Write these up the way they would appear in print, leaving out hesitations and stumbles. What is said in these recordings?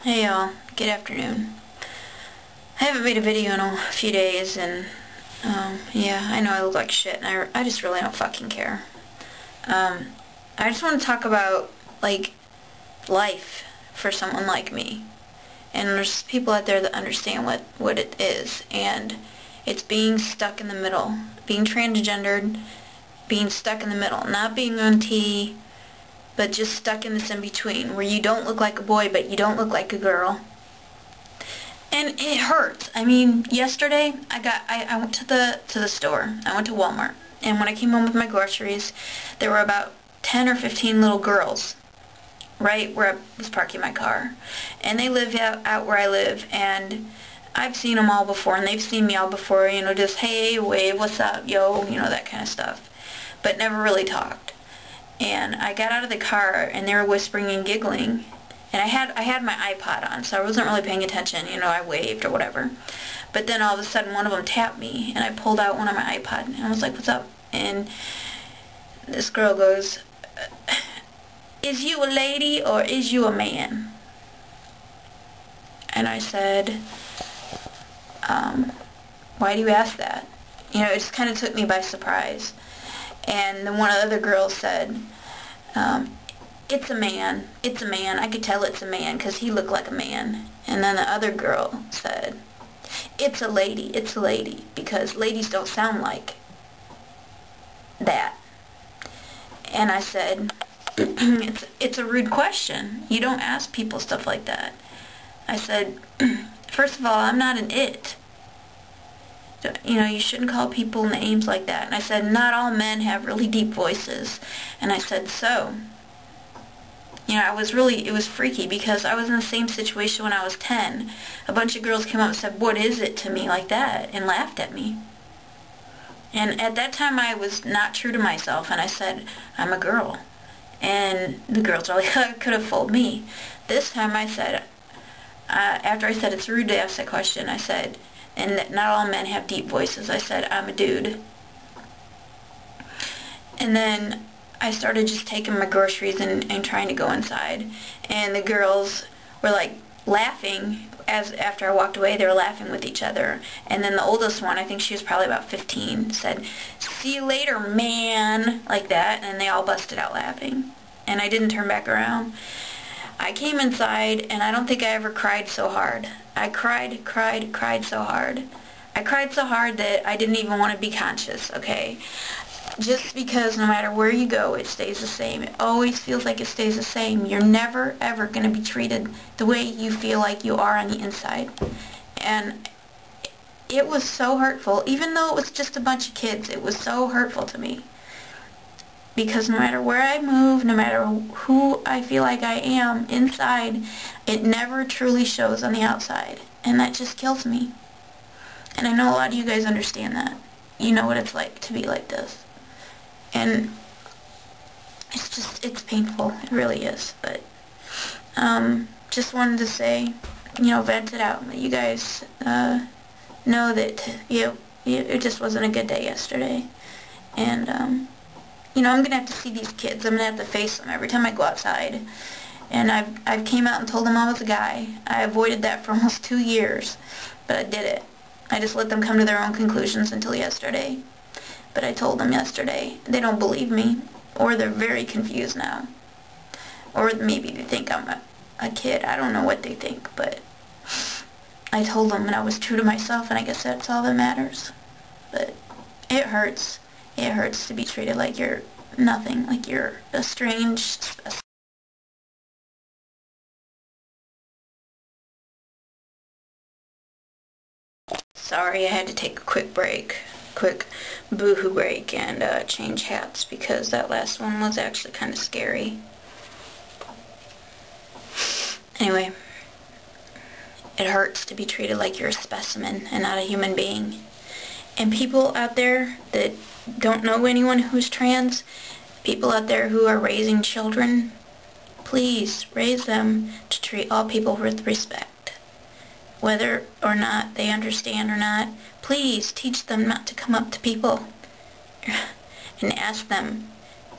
Hey y'all, good afternoon. I haven't made a video in a few days and, yeah, I know I look like shit and I just really don't fucking care. I just want to talk about, like, life for someone like me. And there's people out there that understand what it is, and it's being stuck in the middle. Being transgendered, being stuck in the middle. Not being on T, but just stuck in this in-between, where you don't look like a boy, but you don't look like a girl. And it hurts. I mean, yesterday, I went to the store. I went to Walmart. And when I came home with my groceries, there were about 10 or 15 little girls right where I was parking my car. And they live out where I live, and I've seen them all before, and they've seen me all before, you know, just, hey, wave, what's up, yo, you know, that kind of stuff. But never really talked. And I got out of the car, and they were whispering and giggling. And I had my iPod on, so I wasn't really paying attention. You know, I waved or whatever. But then all of a sudden, one of them tapped me, and I pulled out one of my iPod, and I was like, what's up? And this girl goes, is you a lady or is you a man? And I said, why do you ask that? You know, it just kind of took me by surprise. And then one of the other girls said, it's a man. It's a man. I could tell it's a man because he looked like a man. And then the other girl said, it's a lady. It's a lady because ladies don't sound like that. And I said, it's a rude question. You don't ask people stuff like that. I said, first of all, I'm not an it. You know, you shouldn't call people names like that. And I said, not all men have really deep voices. And I said, so. You know, it was freaky because I was in the same situation when I was 10. A bunch of girls came up and said, what is it to me like that? And laughed at me. And at that time I was not true to myself, and I said, I'm a girl. And the girls were like, could have fooled me. This time I said, after I said it's rude to ask that question, I said, and that not all men have deep voices, I said, I'm a dude. And then I started just taking my groceries and trying to go inside. And the girls were like laughing after I walked away. They were laughing with each other. And then the oldest one, I think she was probably about 15, said, see you later, man, like that. And they all busted out laughing. And I didn't turn back around. I came inside, and I don't think I ever cried so hard. I cried so hard. I cried so hard that I didn't even want to be conscious, okay? Just because no matter where you go, it stays the same. It always feels like it stays the same. You're never, ever going to be treated the way you feel like you are on the inside. And it was so hurtful. Even though it was just a bunch of kids, it was so hurtful to me. Because no matter where I move, no matter who I feel like I am inside, it never truly shows on the outside. And that just kills me. And I know a lot of you guys understand that. You know what it's like to be like this. And it's painful. It really is. But, just wanted to say, you know, vent it out. Let you guys, know that, it just wasn't a good day yesterday. And, you know, I'm going to have to see these kids. I'm going to have to face them every time I go outside. And I've came out and told them I was a guy. I avoided that for almost 2 years. But I did it. I just let them come to their own conclusions until yesterday. But I told them yesterday. They don't believe me. Or they're very confused now. Or maybe they think I'm a kid. I don't know what they think. But I told them, and I was true to myself, and I guess that's all that matters. But it hurts. It hurts to be treated like you're nothing, like you're a strange... Sorry, I had to take a quick boohoo break and change hats because that last one was actually kind of scary. Anyway, it hurts to be treated like you're a specimen and not a human being. And people out there that don't know anyone who's trans, people out there who are raising children, please raise them to treat all people with respect. Whether or not they understand or not, please teach them not to come up to people and ask them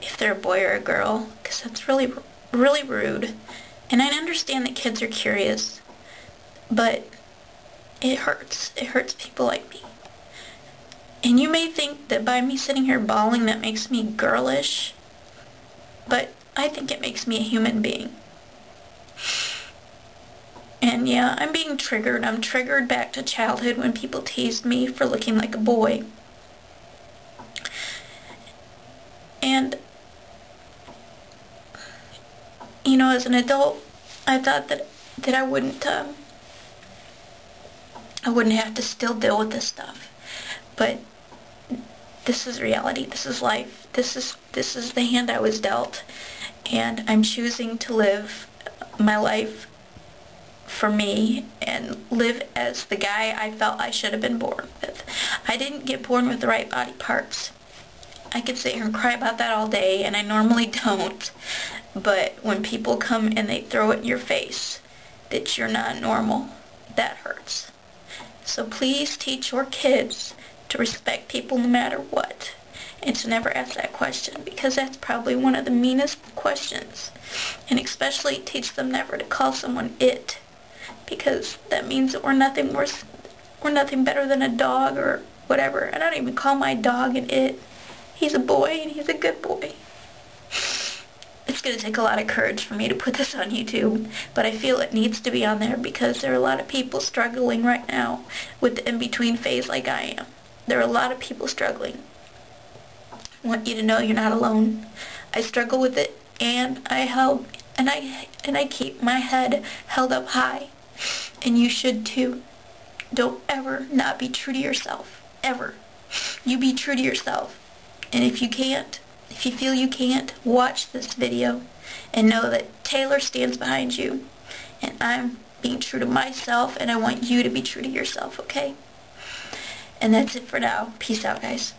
if they're a boy or a girl, because that's really, really rude. And I understand that kids are curious, but it hurts. It hurts people like me. And you may think that by me sitting here bawling that makes me girlish, but I think it makes me a human being. And yeah, I'm being triggered. I'm triggered back to childhood when people teased me for looking like a boy. And, you know, as an adult, I thought that I wouldn't have to still deal with this stuff. But this is reality. This is life. This is the hand I was dealt. And I'm choosing to live my life for me and live as the guy I felt I should have been born with. I didn't get born with the right body parts. I could sit here and cry about that all day, and I normally don't. But when people come and they throw it in your face that you're not normal, that hurts. So please teach your kids to respect people no matter what, and to never ask that question, because that's probably one of the meanest questions. And especially teach them never to call someone it, because that means that we're nothing better than a dog or whatever. I don't even call my dog an it. He's a boy, and he's a good boy. It's going to take a lot of courage for me to put this on YouTube, but I feel it needs to be on there because there are a lot of people struggling right now with the in-between phase like I am. There are a lot of people struggling. I want you to know you're not alone. I struggle with it, and I keep my head held up high, and you should too. Don't ever not be true to yourself, ever. You be true to yourself, and if you feel you can't, watch this video and know that Taylor stands behind you, and I'm being true to myself, and I want you to be true to yourself, okay? And that's it for now. Peace out, guys.